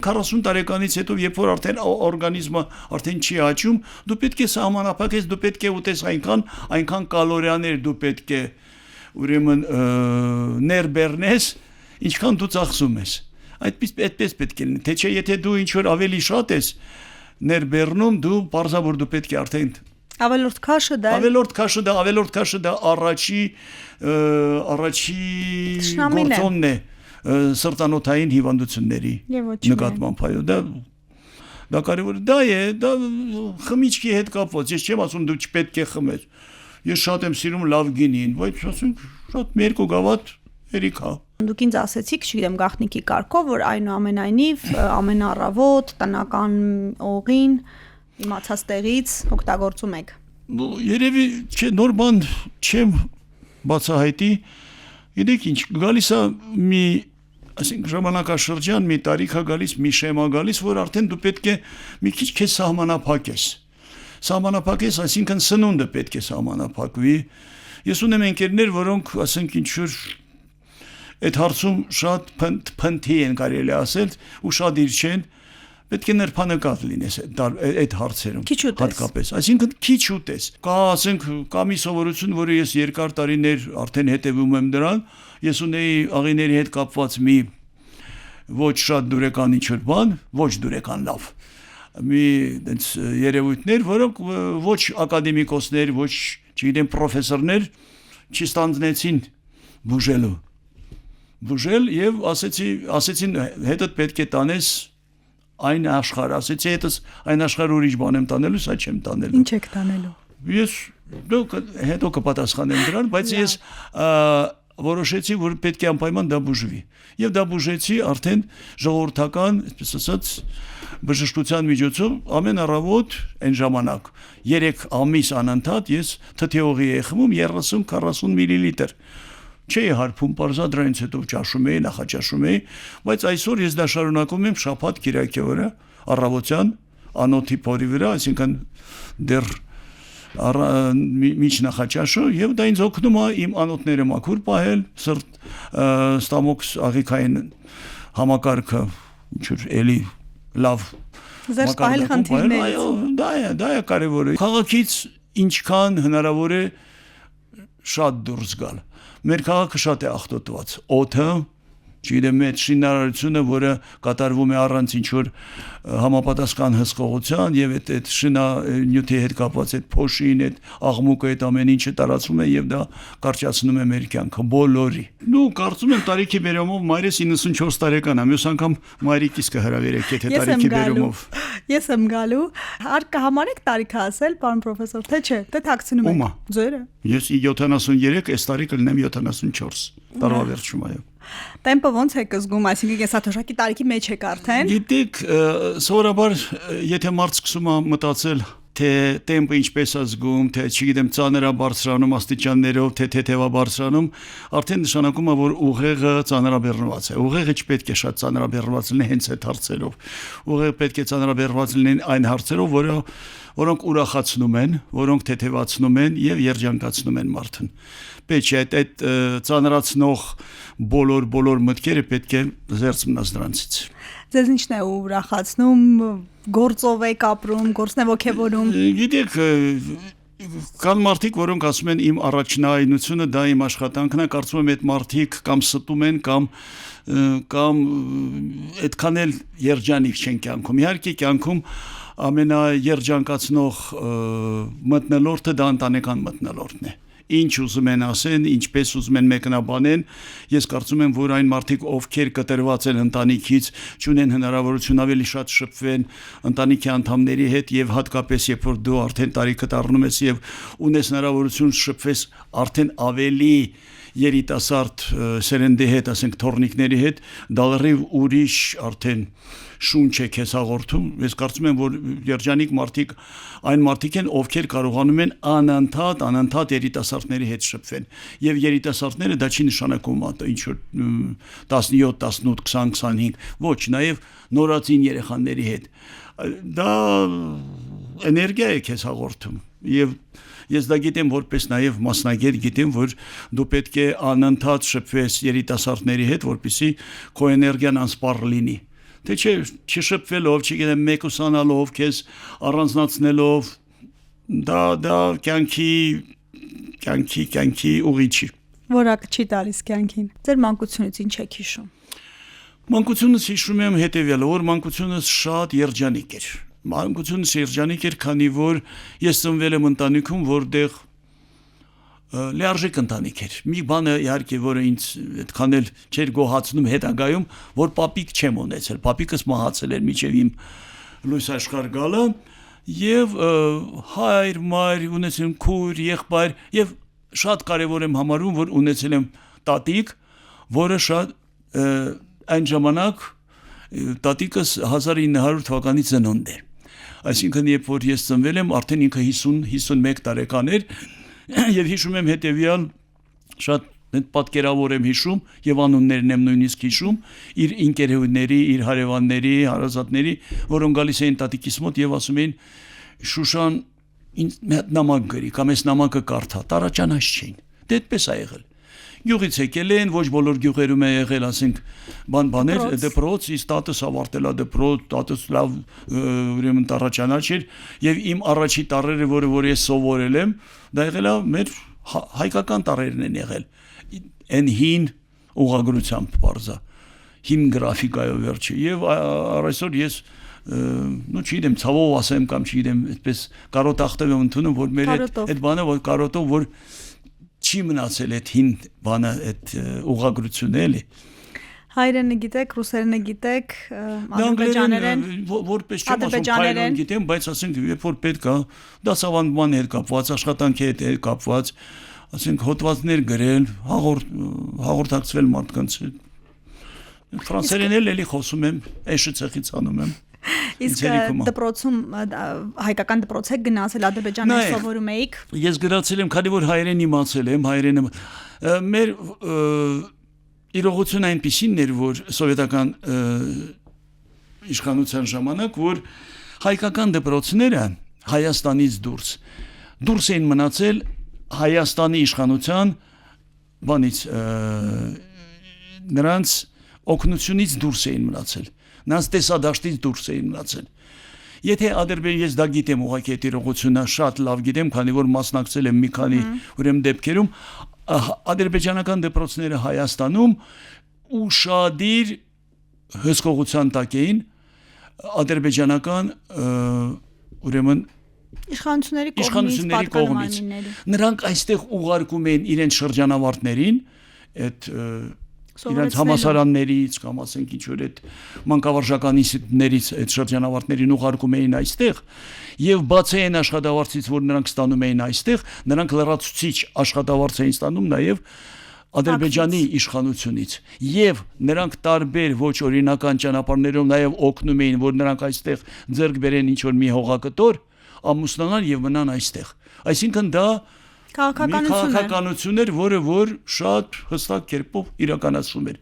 40 տարեկանից հետո երբ որ արդեն օրգանիզմը արդեն չի աճում, դու պետք է սահմանափակես, դու պետք է ուտես այնքան կալորիաներ դու պետք է ուրեմն ներբեռնես, ինչքան դու ծախսում ես։ Այդպես պետք է լինի, թե չէ եթե դու ինչ որ ավելի շատ ես ներբեռնում, դու պարզաբար դու պետք է արդեն ավելորդ քաշը դա առաջի գործոնն է սրտանոթային հիվանդությունների նկատմամբ այո դա կարևոր դա խմիչքի հետ կապված ես չեմ ասում դու չպետք է խմես ես շատ եմ սիրում լավ գինին բայց ասենք շատ երկու գավաթ երիքա Դուք ինձ ասեցիք, չգիտեմ, գաղտնիքի կարգով, որ այնուամենայնիվ ամեն առավոտ տնական օղին իմացած տեղից օգտագործում եք։ Երևի նոր բան չեմ բացահայտի, գիտեք ինչ, գալիս է մի, ասենք ժամանակաշրջան, մի տարիք է գալիս, մի շեմա գալիս, որ արդեն դու պետք է մի քիչ քեզ սահմանափակես։ Սահմանափակես, այսինքն սնունդը պետք է սահմանափակվի։ Ես ունեմ ընկերներ, որոնք, ասենք ինչ-որ այդ հարցում շատ փնթի են կարելի ասել ու շատ իր չեն պետք է նրբանկատ լինես այդ հարցերում հատկապես այսինքն քիչ ուտես կա ասենք կա մի սովորություն որը ես երկար տարիներ արդեն հետևում եմ դրան ես ունեի աղիների հետ կապված մի ոչ շատ դուրեկան ինչ-որ բան ոչ դուրեկան լավ մի այնց երևույթներ որոնք ոչ ակադեմիկոսներ ոչ չգիտեմ պրոֆեսորներ չստանձնեցին բուժել եւ ասեցին հետդ պետք է տանես այն աշխարհ ասեցի հետս այն աշխարհ ուրիշ բան եմ տանելու սա չեմ տանելու Ինչ եք տանելու Ես դուք հետո կպատասխանեմ դրան բայց ես որոշեցի որ պետք է անպայման դա բուժվի եւ դա բուժեցի արդեն ժողովրդական այսպես ասած բժշկության միջոցով ամեն առավոտ այն ժամանակ 3 ամիս անընդհատ ես թթեողի եմ խմում 30-40 միլիլիտր Չի հարբում պարզադրայից հետո ճաշում էի, նախաճաշում էի, բայց այսօր ես դա շարունակում եմ շաբաթ կիրակի օրը առավոտյան անոթի փորի վրա, այսինքն դեռ միջ նախաճաշը եւ դա ինձ օգնում է իմ անոթները մաքուր պահել, ստամոքս աղիքային համակարգը ինչ-որ էլի լավ Ձեր սպահել խնդիրներից Դա է կարևորը Քաղաքից ինչքան հնարավոր է շատ դուրս գալ Մեր քաղաքը շատ է աղտոտված օդը չգիտեմ այդ շինարարությունը որը կատարվում է առանց ինչ-որ համապատասխան հսկողության եւ այդ շինանյութի հետ կապված այդ փոշին այդ աղմուկը այդ ամեն ինչը տարածվում է եւ դա կարճացնում է մեր կյանքը բոլորի Նու կարծում եմ տարիքի բերումով մայրս 94 տարեկան է մյուս անգամ մայրիկիս կհրավիրեք եթե տարիքի բերումով Ես եմ գալու հարկ կհամարեք տարիքը ասել պարոն պրոֆեսոր թե չէ թե թաքցնում եք ձերը Ես 73 այս տարի կլինեմ 74 տարվա վերջում այո Տեմպը ոնց եք զգում, այսինքն կեսաթոշակի տարիքի մեջ եք արդեն։ Գիտեք, սովորաբար եթե մարդ սկսում է մտածել, թե տեմպը ինչպես է զգում, թե չգիտեմ ծանր է բարձրանում աստիճաններով, թե թեթև է բարձրանում, արդեն նշանակում է, որ ուղեղը ծանրաբեռնված է։ Ուղեղը չպետք է շատ ծանրաբեռնված լինի հենց այդ հարցերով։ Ուղեղը պետք է ծանրաբեռնված լինի այն հարցերով, որոնք ուրախացնում են, որոնք թեթևացնում են եւ երջանկացնում են մարդուն։ Պետք է այդ ծանրացնող բոլոր մտքերը պետք է զերծ մնաս դրանցից։ Ձեզ ինչն է ուրախացնում, գործով եք ապրում, գործն է ոգևորում։ Գիտեք, կան մարդիկ, որոնք ասում են իմ առաջնայինությունը դա իմ աշխատանքն է, կարծում եմ այդ մարդիկ կամ ստում են կամ այդքան էլ երջանիկ չեն կյանքում։ Իհարկե կյանքում ամենաերջանկացնող մթնոլորտը դա ընտանեկան մթնոլորտն է։ Ինչ ուզում են ասեն, ինչպես ուզում են մեկնաբանեն, ես կարծում եմ, որ այն մարդիկ, ովքեր կտրված են ընտանիքից, չունեն հնարավորություն ավելի շատ շփվեն ընտանիքի անդամների հետ եւ հատկապես երբ որ դու արդեն տարիքդ առնում ես եւ ունես հնարավորություն շփվես արդեն ավելի երիտասարդ սերնդի հետ, ասենք թորնիկների հետ, դալրիվ ուրիշ արդեն շունչ է քեզ հաղորդում ես կարծում եմ որ երջանիկ մարդիկ այն մարդիկ են ովքեր կարողանում են անընդհատ երիտասարդների հետ շփվեն եւ երիտասարդները դա չի նշանակում ինչ որ 17 18 20 25 ոչ նաեւ նորածին երեխաների հետ դա էներգիա է քեզ հաղորդում եւ Ես դա գիտեմ որպես նաև մասնագետ գիտեմ որ դու պետք է անընդհատ շփվես երիտասարդների հետ որպեսզի քո էներգիան անսպառ լինի թե չէ չշփվելով, չգիտեմ, մեկուսանալով, քեզ առանձնացնելով, դա կյանքի ուղի չի։ Որակը չի տալիս կյանքին։ Ձեր մանկությունից ինչ եք հիշում։ Մանկությունս հիշում եմ հետևյալը, որ մանկությունս շատ երջանիկ էր։ Մանկությունս երջանիկ էր, քանի որ ես ծնվել եմ ընտանիքում, որտեղ լիարժեք ընտանիք էր։ Մի բանը իհարկե, որը ինձ այդքան էլ չէր գոհացնում հետագայում, որ պապիկ չեմ ունեցել։ Պապիկս մահացել էր մինչև իմ լույս աշխարհ գալը, եւ հայր, մայր, ունեցել քույր, եղբայր, եւ շատ կարեւոր եմ համարում, որ ունեցել եմ տատիկ, որը շատ այն ժամանակ տատիկս 1900 թվականի ծնունդ էր։ Այսինքն երբ որ ես ծնվել եմ, արդեն ինքը 50-51 տարեկան էր, եւ հիշում եմ հետեւյալ շատ պատկերավոր եմ հիշում եւ անուններն եմ նույնիսկ հիշում իր ինկերուհիների, իր հարևանների, հարազատների, որոնք գալիս էին տատիկիս մոտ եւ ասում էին Շուշան ինձ նամակ գրի, կամ այս նամակը կարդա, տարաճանաչ չէին։ Դե այդպես է եղել։ Գյուղից եկել են, ոչ բոլոր գյուղերում է եղել, ասենք, բաներ, դպրոց, իսկ տատս ավարտել է դպրոց, տատս լավ ուրեմն տարաճանաչ էր եւ իմ առաջի տարերը, որ ես սովորել եմ, դա եղել է մեր հայկական տարերն են եղել։ Այն հին ուղղագրությամբ բարձա, հին գրաֆիկայով վերջը եւ այսօր ես չգիտեմ, ցավով ասեմ կամ չգիտեմ, այդպես կարոտախտև եմ ընդունում, որ մեր այդ բանը որ կարոտով որ չի մնացել այդ հին բանը, այդ ուղղագրությունը էլի։ Հայերենը գիտեք, ռուսերենը գիտեք, ադրբեջաներեն, որպես չեմ ասում հայերեն գիտեմ, բայց ասենք երբ որ պետք է դասավանդման հետ կապված, աշխատանքի հետ կապված, ասենք հոդվածներ գրել, հաղորդակցվել մարդկանց հետ։ Ֆրանսերեն էլի խոսում եմ, էշը ցեղից անում եմ։ Իսկ դպրոցում հայկական դպրոց եք գնացել, ադրբեջաներեն սովորում էիք։ Ես գնացել եմ, քանի որ հայերեն իմացել եմ, հայերենը մեր իրողությունը այնպիսին էր, որ սովետական իշխանության ժամանակ, որ հայկական դպրոցները Հայաստանից դուրս էին մնացել Հայաստանի իշխանության բանից նրանց օգնությունից դուրս էին մնացել, նրանց տեսադաշտից դուրս էին մնացել։ Եթե ես դա գիտեմ, ուղղակի այդ իրողությունը շատ լավ գիտեմ, քանի որ մասնակցել եմ մի քանի ուրեմն դեպքերում, ադրբեջանական դպրոցները Հայաստանում ուշադիր հսկողության տակ էին ադրբեջանական ուրեմն իշխանությունների կողմից։ Նրանք այստեղ ուղարկում էին իրենց շրջանավարտներին, այդ իրենց համասարաններից կամ ասենք ինչ որ այդ մանկավարժական ինստիտուտներից այդ շրջանավարտներին ուղարկում էին այստեղ եւ բացի այն աշխատավարձից, որ նրանք ստանում էին այստեղ, նրանք լրացուցիչ աշխատավարձ էին ստանում նաեւ Ադրբեջանի իշխանությունից եւ նրանք տարբեր ոչ օրինական ճանապարհներով նաեւ օգնում էին, որ նրանք այստեղ ձեռք բերեն ինչ որ մի հողակտոր, ամուսնանան եւ մնան այստեղ։ Այսինքն դա քաղաքականություն էր, որը որ շատ հստակ կերպով իրականացվում էր։